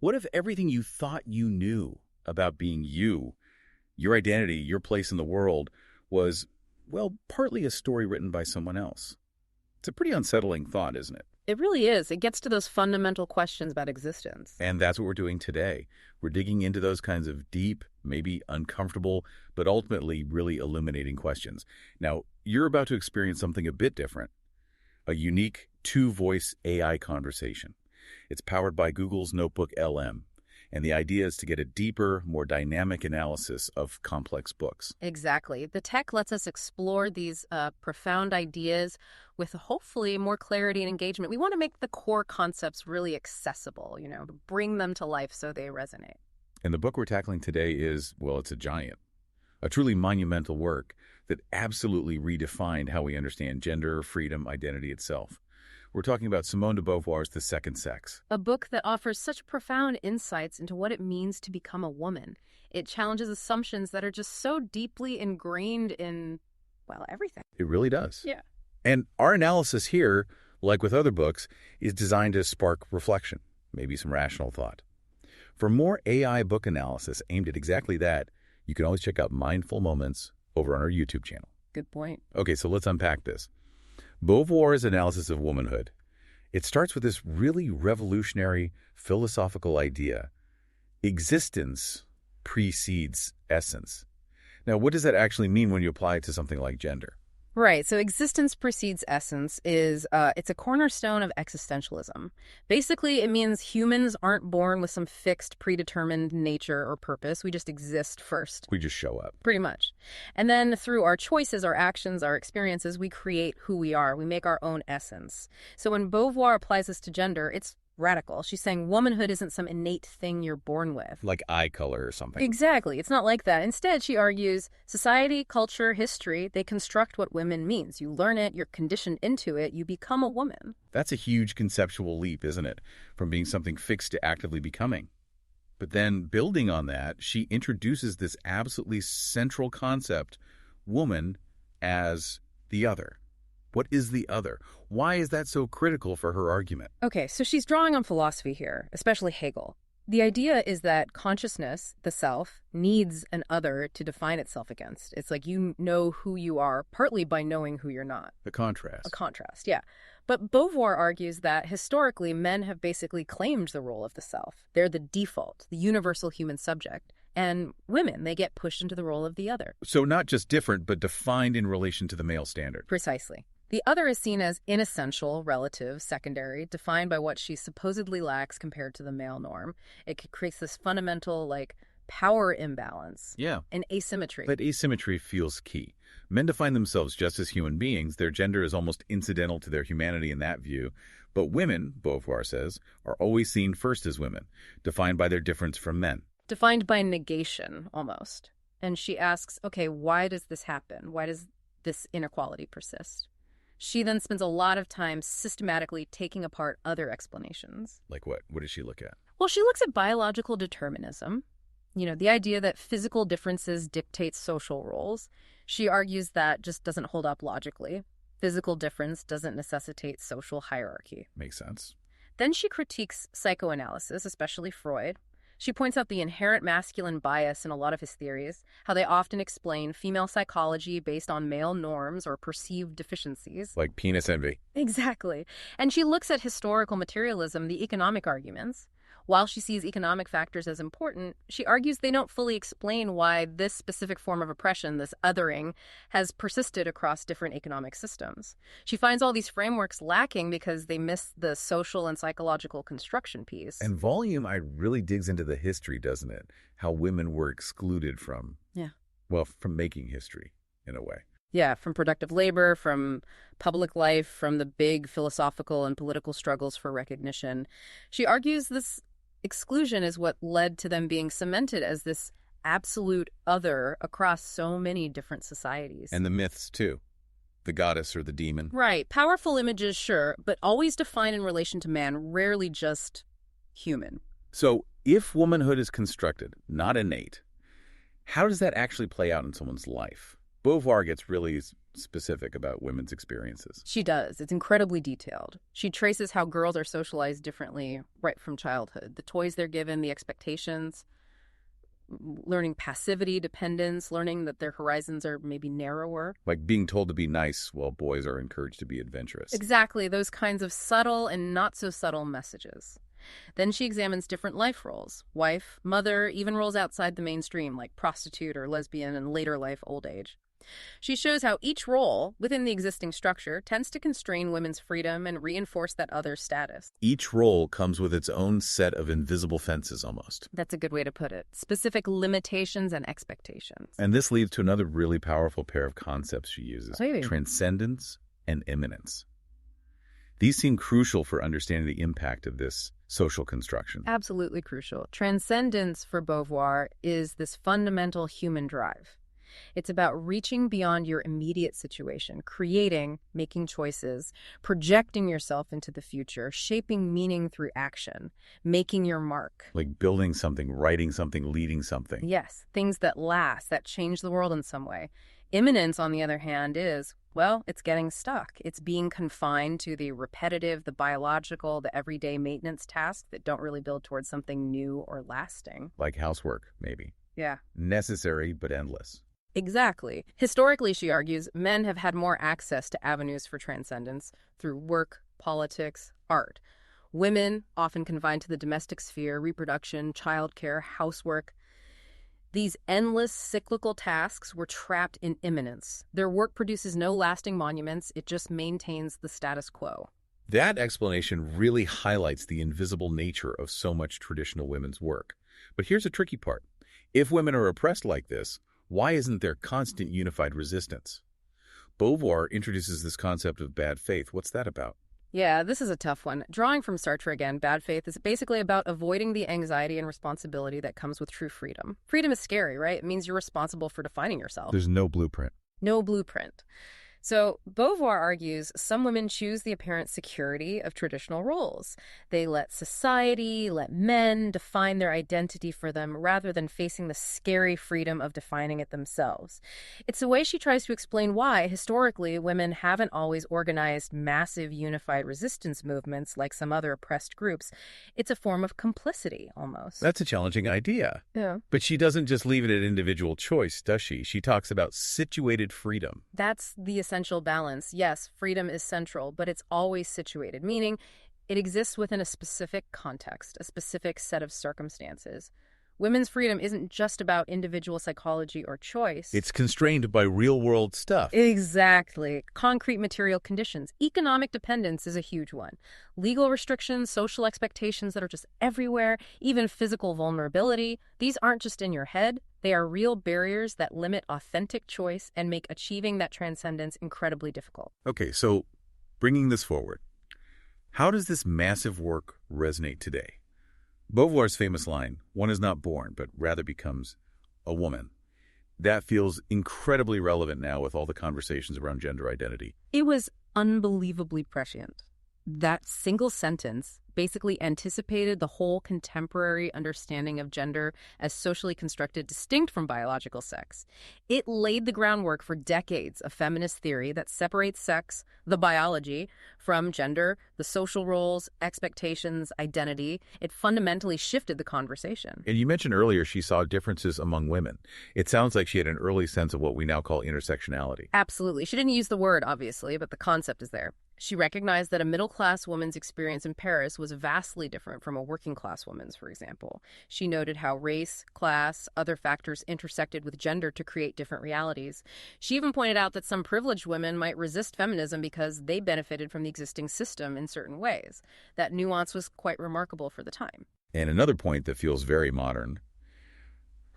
What if everything you thought you knew about being you, your identity, your place in the world, was, well, partly a story written by someone else? It's a pretty unsettling thought, isn't it? It really is. It gets to those fundamental questions about existence. And that's what we're doing today. We're digging into those kinds of deep, maybe uncomfortable, but ultimately really illuminating questions. Now, you're about to experience something a bit different, a unique two-voice AI conversation. It's powered by Google's NotebookLM, and the idea is to get a deeper, more dynamic analysis of complex books. Exactly. The tech lets us explore these profound ideas with hopefully more clarity and engagement. We want to make the core concepts really accessible, bring them to life so they resonate. And the book we're tackling today is, well, it's a giant, a truly monumental work that absolutely redefined how we understand gender, freedom, identity itself. We're talking about Simone de Beauvoir's The Second Sex. A book that offers such profound insights into what it means to become a woman. It challenges assumptions that are just so deeply ingrained in, well, everything. It really does. Yeah. And our analysis here, like with other books, is designed to spark reflection, maybe some rational thought. For more AI book analysis aimed at exactly that, you can always check out Mindful Moments over on our YouTube channel. Good point. Okay, so let's unpack this. Beauvoir's analysis of womanhood, it starts with this really revolutionary philosophical idea. Existence precedes essence. Now, what does that actually mean when you apply it to something like gender? Right. So existence precedes essence is it's a cornerstone of existentialism. Basically, it means humans aren't born with some fixed, predetermined nature or purpose. We just exist first. We just show up. Pretty much. And then through our choices, our actions, our experiences, we create who we are. We make our own essence. So when Beauvoir applies this to gender, it's radical. She's saying womanhood isn't some innate thing you're born with. Like eye color or something. Exactly. It's not like that. Instead, she argues, society, culture, history, they construct what women means. You learn it, you're conditioned into it, you become a woman. That's a huge conceptual leap, isn't it? From being something fixed to actively becoming. But then, building on that, she introduces this absolutely central concept, woman as the other. What is the other? Why is that so critical for her argument? Okay, so she's drawing on philosophy here, especially Hegel. The idea is that consciousness, the self, needs an other to define itself against. It's like you know who you are partly by knowing who you're not. A contrast. A contrast, yeah. But Beauvoir argues that historically men have basically claimed the role of the self. They're the default, the universal human subject. And women, they get pushed into the role of the other. So not just different, but defined in relation to the male standard. Precisely. The other is seen as inessential, relative, secondary, defined by what she supposedly lacks compared to the male norm. It creates this fundamental, power imbalance. Yeah. And asymmetry. That asymmetry feels key. Men define themselves just as human beings. Their gender is almost incidental to their humanity in that view. But women, Beauvoir says, are always seen first as women, defined by their difference from men. Defined by negation, almost. And she asks, okay, why does this happen? Why does this inequality persist? She then spends a lot of time systematically taking apart other explanations. Like what? What does she look at? Well, she looks at biological determinism, the idea that physical differences dictate social roles. She argues that just doesn't hold up logically. Physical difference doesn't necessitate social hierarchy. Makes sense. Then she critiques psychoanalysis, especially Freud. She points out the inherent masculine bias in a lot of his theories, how they often explain female psychology based on male norms or perceived deficiencies. Like penis envy. Exactly. And she looks at historical materialism, the economic arguments. While she sees economic factors as important, she argues they don't fully explain why this specific form of oppression, this othering, has persisted across different economic systems. She finds all these frameworks lacking because they miss the social and psychological construction piece. And Volume really digs into the history, doesn't it? How women were excluded from, from making history, in a way. Yeah, from productive labor, from public life, from the big philosophical and political struggles for recognition. She argues this exclusion is what led to them being cemented as this absolute other across so many different societies. And the myths, too. The goddess or the demon. Right. Powerful images, sure, but always defined in relation to man, rarely just human. So if womanhood is constructed, not innate, how does that actually play out in someone's life? Beauvoir gets really specific about women's experiences. She does. It's incredibly detailed. She traces how girls are socialized differently right from childhood. The toys they're given, the expectations, learning passivity, dependence, learning that their horizons are maybe narrower. Like being told to be nice while boys are encouraged to be adventurous. Exactly, those kinds of subtle and not so subtle messages. Then she examines different life roles: wife, mother, even roles outside the mainstream like prostitute or lesbian, and later life old age. She shows how each role within the existing structure tends to constrain women's freedom and reinforce that other status. Each role comes with its own set of invisible fences almost. That's a good way to put it. Specific limitations and expectations. And this leads to another really powerful pair of concepts she uses: Maybe. transcendence and immanence. These seem crucial for understanding the impact of this social construction. Absolutely crucial. Transcendence for Beauvoir is this fundamental human drive. It's about reaching beyond your immediate situation, creating, making choices, projecting yourself into the future, shaping meaning through action, making your mark. Like building something, writing something, leading something. Yes, things that last, that change the world in some way. Immanence, on the other hand, is, well, it's getting stuck. It's being confined to the repetitive, the biological, the everyday maintenance tasks that don't really build towards something new or lasting. Like housework, maybe. Yeah. Necessary, but endless. Exactly. Historically, she argues, men have had more access to avenues for transcendence through work, politics, art. Women, often confined to the domestic sphere, reproduction, childcare, housework. These endless cyclical tasks were trapped in immanence. Their work produces no lasting monuments, it just maintains the status quo. That explanation really highlights the invisible nature of so much traditional women's work. But here's a tricky part. If women are oppressed like this, why isn't there constant unified resistance? Beauvoir introduces this concept of bad faith. What's that about? Yeah, this is a tough one. Drawing from Sartre again, bad faith is basically about avoiding the anxiety and responsibility that comes with true freedom. Freedom is scary, right? It means you're responsible for defining yourself. There's no blueprint. No blueprint. So Beauvoir argues some women choose the apparent security of traditional roles. They let society, let men define their identity for them rather than facing the scary freedom of defining it themselves. It's a way she tries to explain why, historically, women haven't always organized massive unified resistance movements like some other oppressed groups. It's a form of complicity, almost. That's a challenging idea. Yeah. But she doesn't just leave it at individual choice, does she? She talks about situated freedom. That's the essential balance. Yes, freedom is central, but it's always situated, meaning it exists within a specific context, a specific set of circumstances. Women's freedom isn't just about individual psychology or choice. It's constrained by real-world stuff. Exactly. Concrete material conditions. Economic dependence is a huge one. Legal restrictions, social expectations that are just everywhere, even physical vulnerability. These aren't just in your head. They are real barriers that limit authentic choice and make achieving that transcendence incredibly difficult. Okay, so bringing this forward, how does this massive work resonate today? Beauvoir's famous line, "One is not born, but rather becomes a woman." That feels incredibly relevant now with all the conversations around gender identity. It was unbelievably prescient. That single sentence basically anticipated the whole contemporary understanding of gender as socially constructed, distinct from biological sex. It laid the groundwork for decades of feminist theory that separates sex, the biology, from gender, the social roles, expectations, identity. It fundamentally shifted the conversation. And you mentioned earlier she saw differences among women. It sounds like she had an early sense of what we now call intersectionality. Absolutely. She didn't use the word, obviously, but the concept is there. She recognized that a middle-class woman's experience in Paris was vastly different from a working-class woman's, for example. She noted how race, class, other factors intersected with gender to create different realities. She even pointed out that some privileged women might resist feminism because they benefited from the existing system in certain ways. That nuance was quite remarkable for the time. And another point that feels very modern,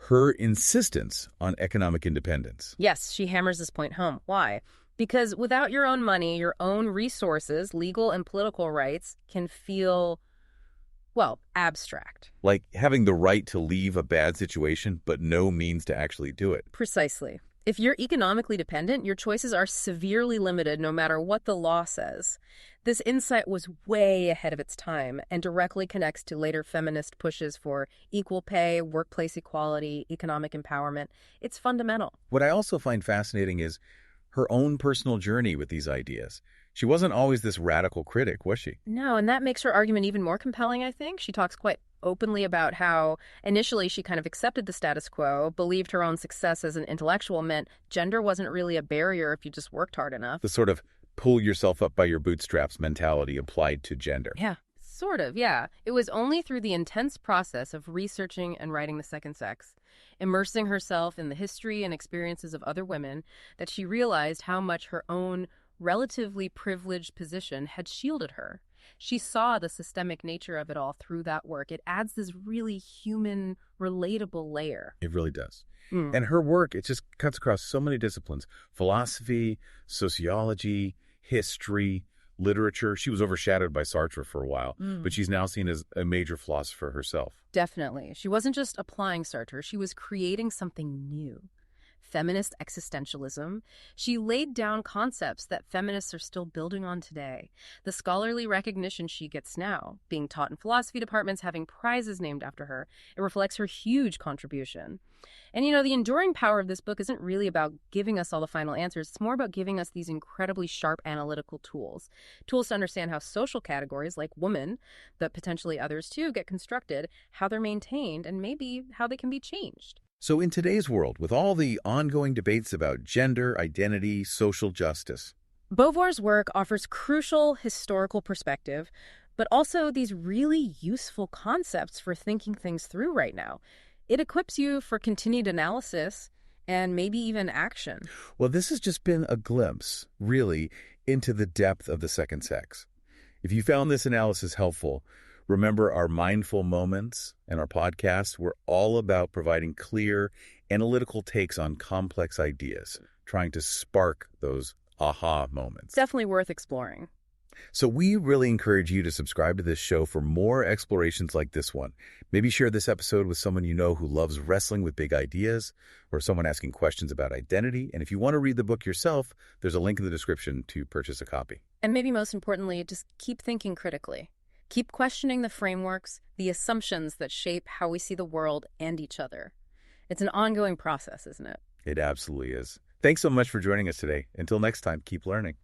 her insistence on economic independence. Yes, she hammers this point home. Why? Because without your own money, your own resources, legal and political rights can feel, well, abstract. Like having the right to leave a bad situation, but no means to actually do it. Precisely. If you're economically dependent, your choices are severely limited no matter what the law says. This insight was way ahead of its time and directly connects to later feminist pushes for equal pay, workplace equality, economic empowerment. It's fundamental. What I also find fascinating is her own personal journey with these ideas. She wasn't always this radical critic, was she? No, and that makes her argument even more compelling, I think. She talks quite openly about how initially she kind of accepted the status quo, believed her own success as an intellectual meant gender wasn't really a barrier if you just worked hard enough. The sort of pull yourself up by your bootstraps mentality applied to gender. Yeah, sort of, yeah. It was only through the intense process of researching and writing The Second Sex, immersing herself in the history and experiences of other women, that she realized how much her own relatively privileged position had shielded her. She saw the systemic nature of it all through that work. It adds this really human, relatable layer. It really does. And her work, it just cuts across so many disciplines: philosophy, sociology, history, literature. She was overshadowed by Sartre for a while, but she's now seen as a major philosopher herself. Definitely. She wasn't just applying Sartre, she was creating something new. Feminist existentialism. She laid down concepts that feminists are still building on today. The scholarly recognition she gets now, being taught in philosophy departments, having prizes named after her, it reflects her huge contribution. And the enduring power of this book isn't really about giving us all the final answers. It's more about giving us these incredibly sharp analytical tools. Tools to understand how social categories like woman, but potentially others too, get constructed, how they're maintained, and maybe how they can be changed. So in today's world, with all the ongoing debates about gender, identity, social justice, Beauvoir's work offers crucial historical perspective, but also these really useful concepts for thinking things through right now. It equips you for continued analysis and maybe even action. well, this has just been a glimpse, really, into the depth of the second sex. If you found this analysis helpful, remember our mindful moments and our podcast were all about providing clear, analytical takes on complex ideas, trying to spark those aha moments. It's definitely worth exploring. So we really encourage you to subscribe to this show for more explorations like this one. Maybe share this episode with someone you know who loves wrestling with big ideas, or someone asking questions about identity. And if you want to read the book yourself, there's a link in the description to purchase a copy. And maybe most importantly, just keep thinking critically. Keep questioning the frameworks, the assumptions that shape how we see the world and each other. It's an ongoing process, isn't it? It absolutely is. Thanks so much for joining us today. Until next time, keep learning.